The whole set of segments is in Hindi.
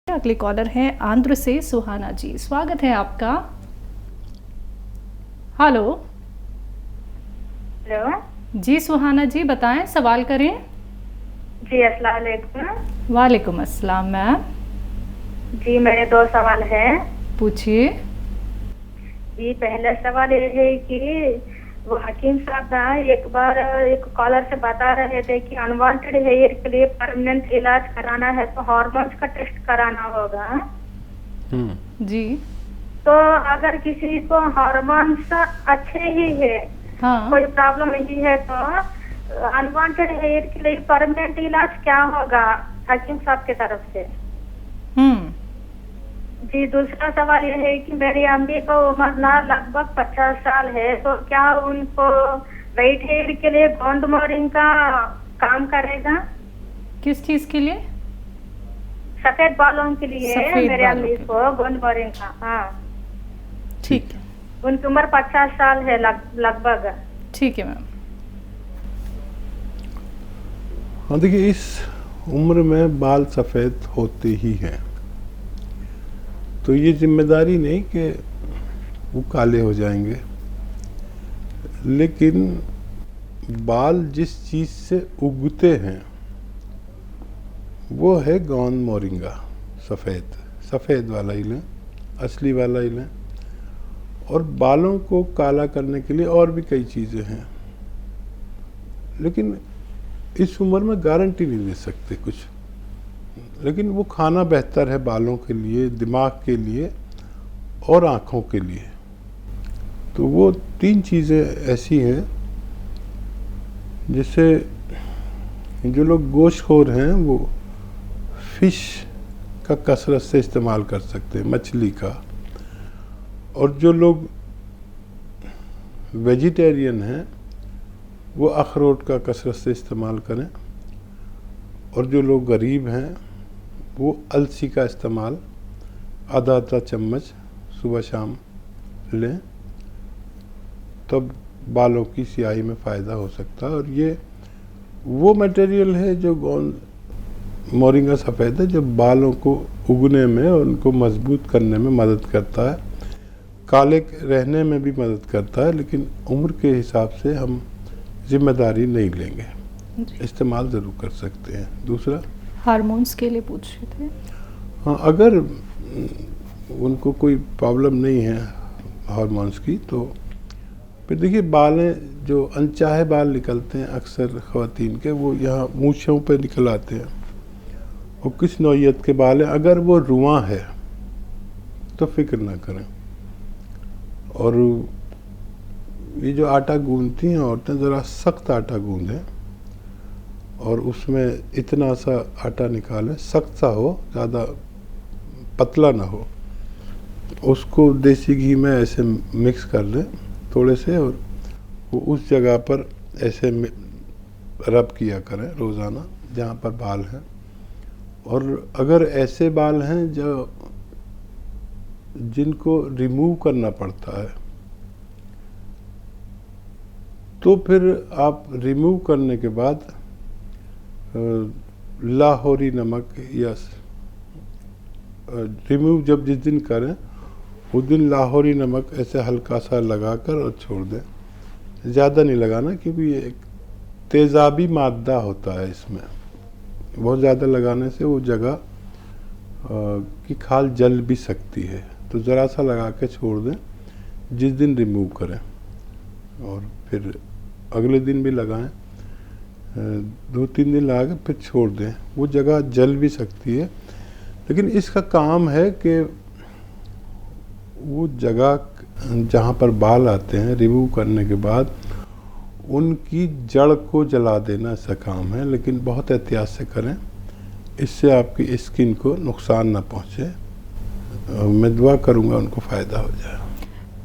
अगले कॉलर हैं आंध्र से सुहाना जी, स्वागत है आपका। हेलो। हेलो जी सुहाना जी बताएं, सवाल करें। जी, अस्सलाम वालेकुम। वालेकुम अस्सलाम मैम। जी, मेरे 2 सवाल हैं। पूछिए। जी, पहला सवाल ये है कि वो हकीम साहब ना एक बार एक कॉलर से बता रहे थे कि अनवांटेड हेयर के लिए परमानेंट इलाज कराना है तो हार्मोन्स का टेस्ट कराना होगा। जी तो अगर किसी को हार्मोन्स अच्छे ही है, हाँ। कोई प्रॉब्लम नहीं है, तो अनवांटेड हेयर के लिए परमानेंट इलाज क्या होगा हकीम साहब की तरफ से? जी, दूसरा सवाल यह है कि मेरी अम्मी को उम्र ना लगभग 50 साल है, तो क्या उनको व्हाइट हेयर के लिए गोंद मोरिंग का काम करेगा? किस चीज़ के लिए? सफेद बालों के लिए सफेद मेरे बालों अम्मी के को गोंद मोरिंग का। हाँ, ठीक है। उनकी उम्र 50 साल है लगभग। ठीक है मैम। हाँ देखिए, इस उम्र में बाल सफ़ेद होते ही हैं, तो ये जिम्मेदारी नहीं कि वो काले हो जाएंगे, लेकिन बाल जिस चीज़ से उगते हैं वो है गोंद मोरिंगा। सफ़ेद वाला ही लें, असली वाला ही लें। और बालों को काला करने के लिए और भी कई चीज़ें हैं, लेकिन इस उम्र में गारंटी नहीं दे सकते कुछ। लेकिन वो खाना बेहतर है बालों के लिए, दिमाग के लिए और आँखों के लिए। तो वो 3 चीज़ें ऐसी हैं जिससे जो लोग गोश्तखोर हैं वो फ़िश का कसरत से इस्तेमाल कर सकते हैं, मछली का। और जो लोग वेजिटेरियन हैं वो अखरोट का कसरत से इस्तेमाल करें। और जो लोग गरीब हैं वो अलसी का इस्तेमाल आधा चम्मच सुबह शाम लें, तब बालों की स्याही में फ़ायदा हो सकता है। और ये वो मटेरियल है जो गोंद मोरिंगा सफ़ेद है, जो बालों को उगने में और उनको मजबूत करने में मदद करता है, काले रहने में भी मदद करता है। लेकिन उम्र के हिसाब से हम जिम्मेदारी नहीं लेंगे, इस्तेमाल ज़रूर कर सकते हैं। दूसरा हार्मोन्स के लिए पूछ रहे थे। हाँ, अगर उनको कोई प्रॉब्लम नहीं है हार्मोन्स की, तो फिर देखिए बालें जो अनचाहे बाल निकलते हैं अक्सर ख़वातीन के, वो यहाँ मूँछों पे निकल आते हैं। और किस नौइयत के बाल हैं, अगर वो रुआं है तो फिक्र ना करें। और ये जो आटा गूंदती हैं औरतें, ज़रा सख्त आटा गूंदें और उसमें इतना सा आटा निकालें, सख्त सा हो, ज़्यादा पतला ना हो। उसको देसी घी में ऐसे मिक्स कर लें थोड़े से, और वो उस जगह पर ऐसे रब किया करें रोज़ाना जहाँ पर बाल हैं। और अगर ऐसे बाल हैं जो जिनको रिमूव करना पड़ता है, तो फिर आप रिमूव करने के बाद लाहौरी नमक या रिमूव जब जिस दिन करें उस दिन लाहौरी नमक ऐसे हल्का सा लगाकर और छोड़ दें। ज़्यादा नहीं लगाना, क्योंकि ये एक तेज़ाबी मादा होता है इसमें। बहुत ज़्यादा लगाने से वो जगह की खाल जल भी सकती है, तो ज़रा सा लगा के छोड़ दें जिस दिन रिमूव करें, और फिर अगले दिन भी लगाएं, 2-3 दिन लगा के फिर छोड़ दें। वो जगह जल भी सकती है, लेकिन इसका काम है कि वो जगह जहाँ पर बाल आते हैं रिमूव करने के बाद उनकी जड़ को जला देना इसका काम है। लेकिन बहुत एहतियात से करें, इससे आपकी स्किन को नुकसान ना पहुँचे। मैं दुआ करूँगा उनको फ़ायदा हो जाए।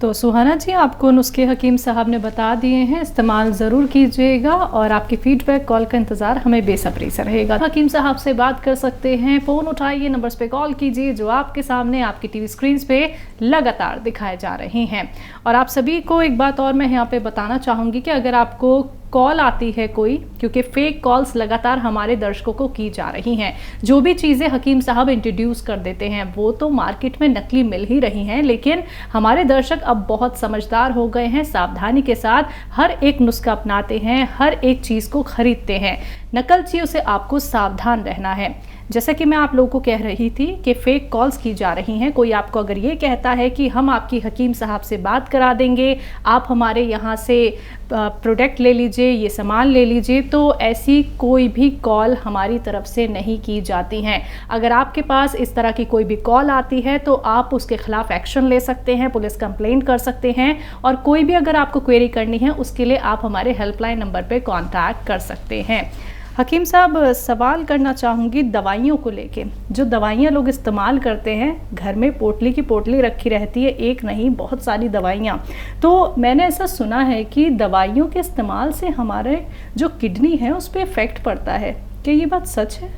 तो सुहाना जी, आपको नुस्खे हकीम साहब ने बता दिए हैं, इस्तेमाल ज़रूर कीजिएगा और आपकी फ़ीडबैक कॉल का इंतज़ार हमें बेसब्री से रहेगा। हकीम साहब से बात कर सकते हैं, फ़ोन उठाइए, नंबर्स पे कॉल कीजिए जो आपके सामने आपकी टीवी स्क्रीन पे लगातार दिखाए जा रहे हैं। और आप सभी को एक बात और मैं यहाँ पे बताना चाहूँगी कि अगर आपको कॉल आती है कोई, क्योंकि फेक कॉल्स लगातार हमारे दर्शकों को की जा रही हैं, जो भी चीज़ें हकीम साहब इंट्रोड्यूस कर देते हैं वो तो मार्केट में नकली मिल ही रही हैं, लेकिन हमारे दर्शक अब बहुत समझदार हो गए हैं, सावधानी के साथ हर एक नुस्खा अपनाते हैं, हर एक चीज़ को खरीदते हैं। नकलचियों से आपको सावधान रहना है। जैसा कि मैं आप लोगों को कह रही थी कि फेक कॉल्स की जा रही हैं। कोई आपको अगर ये कहता है कि हम आपकी हकीम साहब से बात करा देंगे, आप हमारे यहाँ से प्रोडक्ट ले लीजिए, ये सामान ले लीजिए, तो ऐसी कोई भी कॉल हमारी तरफ से नहीं की जाती हैं। अगर आपके पास इस तरह की कोई भी कॉल आती है तो आप उसके खिलाफ एक्शन ले सकते हैं, पुलिस कंप्लेंट कर सकते हैं, और कोई भी अगर आपको क्वेरी करनी है उसके लिए आप हमारे हेल्पलाइन नंबर पर कॉन्टैक्ट कर सकते हैं। हकीम साहब, सवाल करना चाहूँगी दवाइयों को लेके। जो दवाइयाँ लोग इस्तेमाल करते हैं, घर में पोटली की पोटली रखी रहती है, एक नहीं बहुत सारी दवाइयाँ, तो मैंने ऐसा सुना है कि दवाइयों के इस्तेमाल से हमारे जो किडनी है उस पर इफ़ेक्ट पड़ता है। क्या ये बात सच है?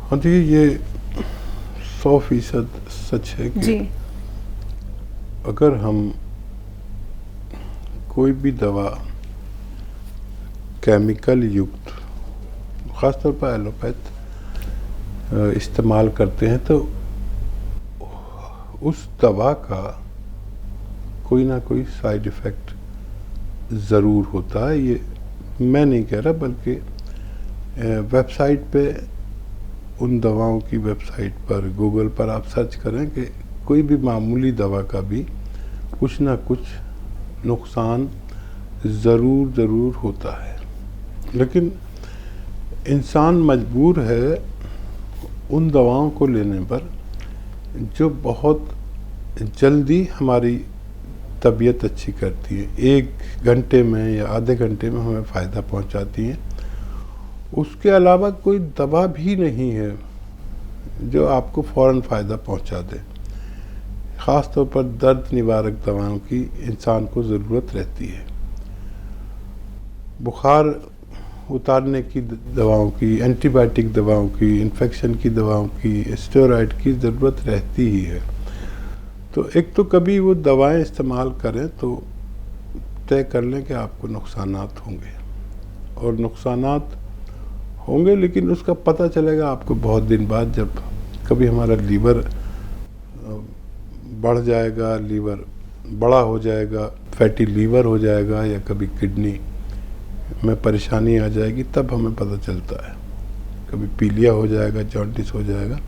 हाँ जी, ये 100% सच है कि जी। अगर हम कोई भी दवा केमिकल युक्त, ख़ासतौर पर एलोपैथ इस्तेमाल करते हैं तो उस दवा का कोई ना कोई साइड इफ़ेक्ट ज़रूर होता है। ये मैं नहीं कह रहा, बल्कि वेबसाइट पे, उन दवाओं की वेबसाइट पर, गूगल पर आप सर्च करें कि कोई भी मामूली दवा का भी कुछ ना कुछ नुकसान ज़रूर होता है। लेकिन इंसान मजबूर है उन दवाओं को लेने पर जो बहुत जल्दी हमारी तबीयत अच्छी करती है, 1 घंटे में या आधे घंटे में हमें फ़ायदा पहुंचाती हैं। उसके अलावा कोई दवा भी नहीं है जो आपको फ़ौरन फ़ायदा पहुंचा दे। ख़ास तौर पर दर्द निवारक दवाओं की इंसान को ज़रूरत रहती है। बुखार उतारने की दवाओं की, एंटीबायोटिक दवाओं की, इन्फेक्शन की दवाओं की, स्टेरॉइड की ज़रूरत रहती ही है। तो एक तो कभी वो दवाएं इस्तेमाल करें तो तय कर लें कि आपको नुकसानात होंगे, और नुकसानात होंगे, लेकिन उसका पता चलेगा आपको बहुत दिन बाद, जब कभी हमारा लीवर बढ़ जाएगा, लीवर बड़ा हो जाएगा, फैटी लीवर हो जाएगा, या कभी किडनी में परेशानी आ जाएगी, तब हमें पता चलता है। कभी पीलिया हो जाएगा, जॉन्डिस हो जाएगा।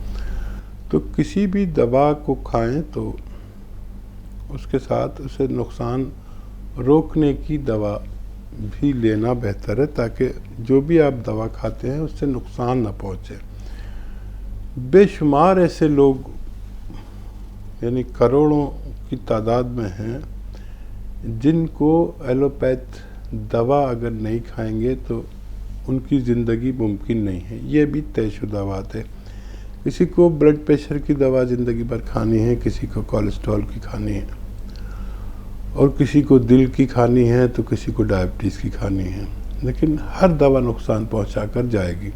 तो किसी भी दवा को खाएं तो उसके साथ उसे नुकसान रोकने की दवा भी लेना बेहतर है, ताकि जो भी आप दवा खाते हैं उससे नुकसान ना पहुंचे। बेशुमार ऐसे लोग, यानी करोड़ों की तादाद में हैं, जिनको एलोपैथ दवा अगर नहीं खाएंगे तो उनकी ज़िंदगी मुमकिन नहीं है। ये भी तयशुदा बात है। किसी को ब्लड प्रेशर की दवा ज़िंदगी भर खानी है, किसी को कोलेस्ट्रॉल की खानी है, और किसी को दिल की खानी है, तो किसी को डायबिटीज़ की खानी है। लेकिन हर दवा नुकसान पहुंचा कर जाएगी,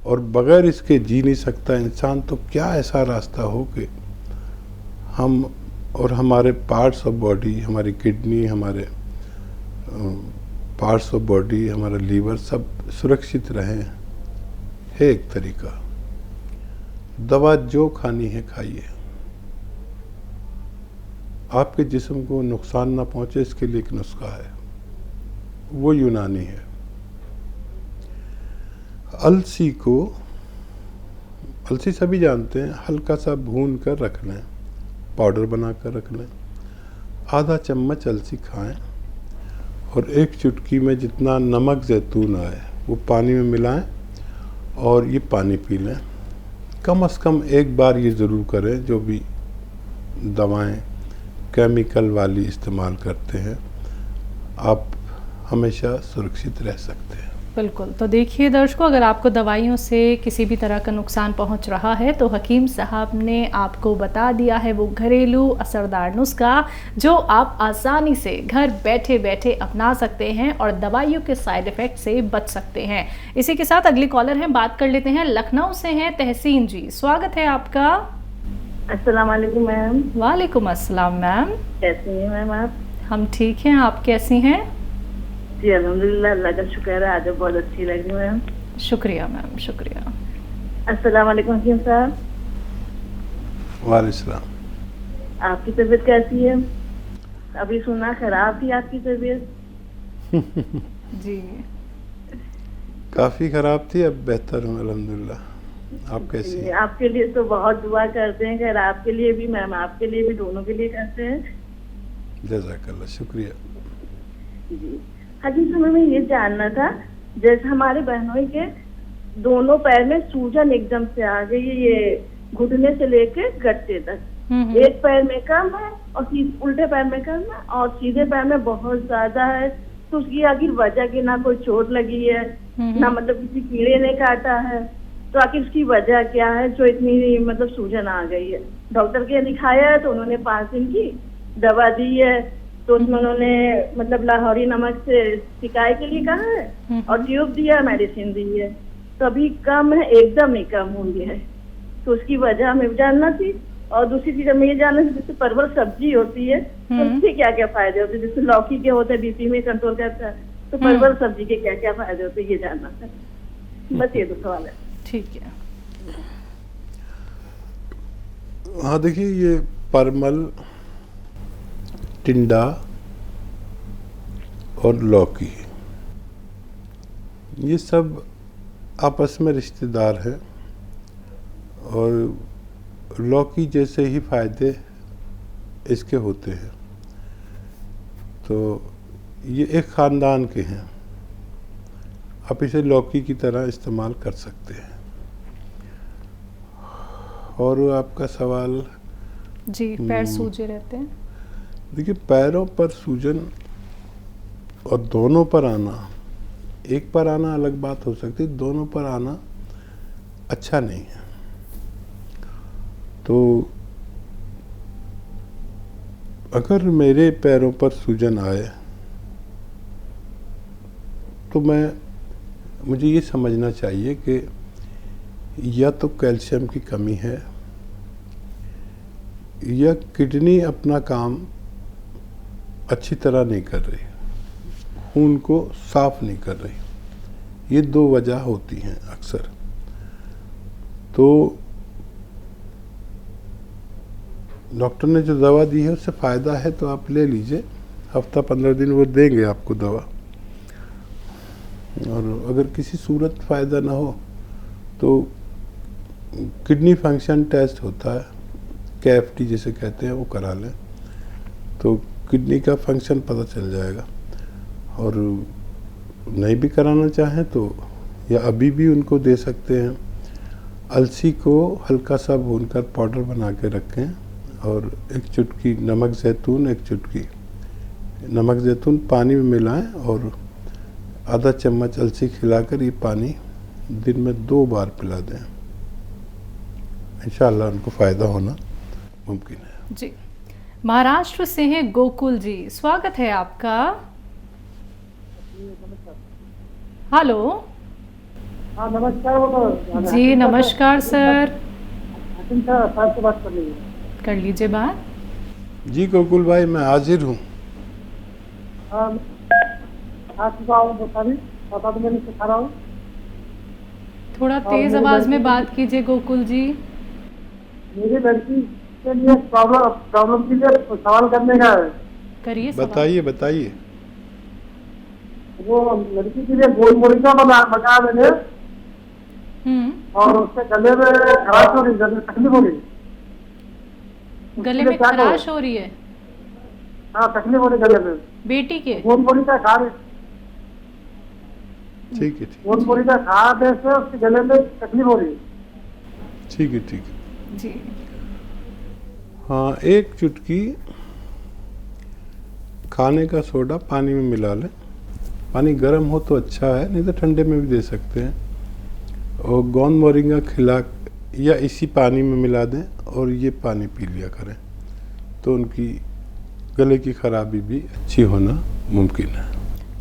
और बग़ैर इसके जी नहीं सकता इंसान। तो क्या ऐसा रास्ता हो कि हम और हमारे पार्ट्स ऑफ बॉडी, हमारी किडनी, हमारे पार्ट्स ऑफ बॉडी, हमारा लीवर, सब सुरक्षित रहें, है एक तरीका। दवा जो खानी है खाइए, आपके जिस्म को नुकसान ना पहुंचे, इसके लिए एक नुस्खा है, वो यूनानी है। अलसी सभी जानते हैं, हल्का सा भून कर रख लें, पाउडर बना कर रख लें। आधा चम्मच अलसी खाएं, और 1 चुटकी में जितना नमक जैतून आए वो पानी में मिलाएं, और ये पानी पी लें। कम से कम एक बार ये ज़रूर करें। जो भी दवाएं केमिकल वाली इस्तेमाल करते हैं, आप हमेशा सुरक्षित रह सकते हैं। बिल्कुल। तो देखिए दर्शकों, अगर आपको दवाइयों से किसी भी तरह का नुकसान पहुंच रहा है तो हकीम साहब ने आपको बता दिया है वो घरेलू असरदार नुस्खा, जो आप आसानी से घर बैठे बैठे अपना सकते हैं और दवाइयों के साइड इफ़ेक्ट से बच सकते हैं। इसी के साथ अगली कॉलर हैं, बात कर लेते हैं। लखनऊ से हैं तहसीन जी, स्वागत है आपका। अस्सलाम वालेकुम मैम। वालेकुम अस्सलाम मैम। कैसी हैं मैम आप? हम ठीक हैं, आप कैसी हैं? जी अल्हम्दुलिल्लाह, अल्लाह का शुक्र है, आज बहुत अच्छी लग रही हूँ मैम। शुक्रिया मैम, शुक्रिया। अस्सलाम वालेकुम हकीम साहब, वालेकुम। आपकी तबीयत कैसी है? अभी सुना खराब थी आपकी तबीयत। जी काफ़ी ख़राब थी, अब बेहतर हूँ अल्हम्दुलिल्लाह। आप कैसी जी, हैं? आपके लिए तो बहुत दुआ करते हैं, खैर आपके लिए भी मैम, आपके लिए भी, दोनों के लिए करते हैं। जज़ाकल्लाह, शुक्रिया। जी हकीम साहब, हमें ये जानना था, जैसे हमारे बहनों के दोनों पैर में सूजन एकदम से आ गई है, ये घुटने से लेके गट्टे तक। एक पैर में कम है और उल्टे पैर में कम है और सीधे पैर में बहुत ज्यादा है। तो उसकी आखिर वजह की, ना कोई चोट लगी है, ना मतलब किसी कीड़े ने काटा है, तो आखिर उसकी वजह क्या है जो इतनी मतलब सूजन आ गई है? डॉक्टर के दिखाया है तो उन्होंने 5 दिन की दवा दी है, तो उसमें उन्होंने मतलब लाहौरी नमक से सिकाई के लिए कहा है और ट्यूब दिया, मेडिसिन दी है। तो अभी कम है, एकदम ही कम हुई है, तो उसकी वजह हमें जानना थी। और दूसरी चीज हमें ये जानना थी, जैसे परवल सब्जी होती है तो उसके क्या क्या फायदे होते हैं? जैसे लौकी के होते हैं, बीपी में कंट्रोल करता है, तो परवल सब्जी के क्या क्या फायदे होते हैं, ये जानना था। बस ये 2 सवाल है। ठीक है। हाँ देखिए, ये परमल, टिंडा और लौकी, ये सब आपस में रिश्तेदार हैं और लौकी जैसे ही फायदे इसके होते हैं, तो ये एक ख़ानदान के हैं। आप इसे लौकी की तरह इस्तेमाल कर सकते हैं। और आपका सवाल, जी पैर सूजे रहते हैं। देखिए, पैरों पर सूजन और दोनों पर आना, एक पर आना अलग बात हो सकती है, दोनों पर आना अच्छा नहीं है। तो अगर मेरे पैरों पर सूजन आए तो मुझे ये समझना चाहिए कि या तो कैल्शियम की कमी है या किडनी अपना काम अच्छी तरह नहीं कर रही, खून को साफ नहीं कर रही। ये 2 वजह होती हैं अक्सर। तो डॉक्टर ने जो दवा दी है उससे फ़ायदा है तो आप ले लीजिए, हफ्ता 15 दिन वो देंगे आपको दवा। और अगर किसी सूरत फ़ायदा ना हो तो किडनी फंक्शन टेस्ट होता है, KFT जिसे कहते हैं, वो करा लें तो किडनी का फंक्शन पता चल जाएगा। और नहीं भी कराना चाहें तो या अभी भी उनको दे सकते हैं। अलसी को हल्का सा भूनकर पाउडर बना के रखें और 1 चुटकी नमक ज़ैतून, 1 चुटकी नमक ज़ैतून पानी में मिलाएं और आधा चम्मच अलसी खिलाकर ये पानी दिन में 2 बार पिला दें। इंशाअल्लाह उनको फ़ायदा होना मुमकिन है। जी महाराष्ट्र से हैं गोकुल जी, स्वागत है आपका। हेलो। हाँ नमस्कार। जी नमस्कार सर, साहब से बात कर लीजिए। कर लीजिए बात। जी गोकुल भाई, मैं हाजिर हूँ। बता दो, मैंने सिखा रहा हूँ। थोड़ा तेज आवाज में बात कीजिए गोकुल जी। मेरी लड़की के लिए प्रॉब्लम के लिए सवाल करने का है। करिए सवाल। बताइए बताइए। वो लड़की के लिए गोल मोरिका बना मैंने, और उसके गले में खराश हो रही, गले में तकलीफ हो रही। गले में खराश हो रही है? हाँ तकलीफ हो रही गले में। बेटी के गोल मोरिका खा रहे, ठीक है गोल मोरिका खा दे से उसके गले में तकलीफ हो रही। ठीक है ठीक है जी। हाँ, 1 चुटकी खाने का सोडा पानी में मिला लें। पानी गर्म हो तो अच्छा है, नहीं तो ठंडे में भी दे सकते हैं। और गोंद मोरिंगा खिला या इसी पानी में मिला दें और ये पानी पी लिया करें, तो उनकी गले की खराबी भी अच्छी होना मुमकिन है।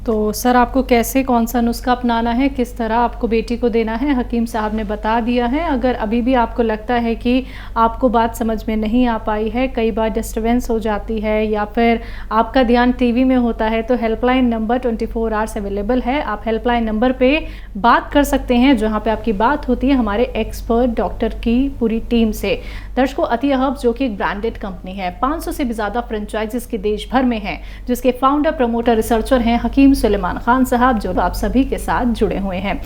तो सर आपको कैसे कौन सा नुस्खा अपनाना है, किस तरह आपको बेटी को देना है, हकीम साहब ने बता दिया है। अगर अभी भी आपको लगता है कि आपको बात समझ में नहीं आ पाई है, कई बार डिस्टर्बेंस हो जाती है या फिर आपका ध्यान टीवी में होता है, तो हेल्पलाइन नंबर 24 आवर्स अवेलेबल है। आप हेल्पलाइन नंबर पे बात कर सकते हैं, जहां पे आपकी बात होती है हमारे एक्सपर्ट डॉक्टर की पूरी टीम से। दर्शकों, अतिया हर्ब्स जो कि एक ब्रांडेड कंपनी है, 500 से भी ज़्यादा फ्रेंचाइजीज के देश भर में हैं, जिसके फाउंडर, प्रमोटर, रिसर्चर हैं हकीम सुलेमान खान साहब, जो आप सभी के साथ जुड़े हुए हैं।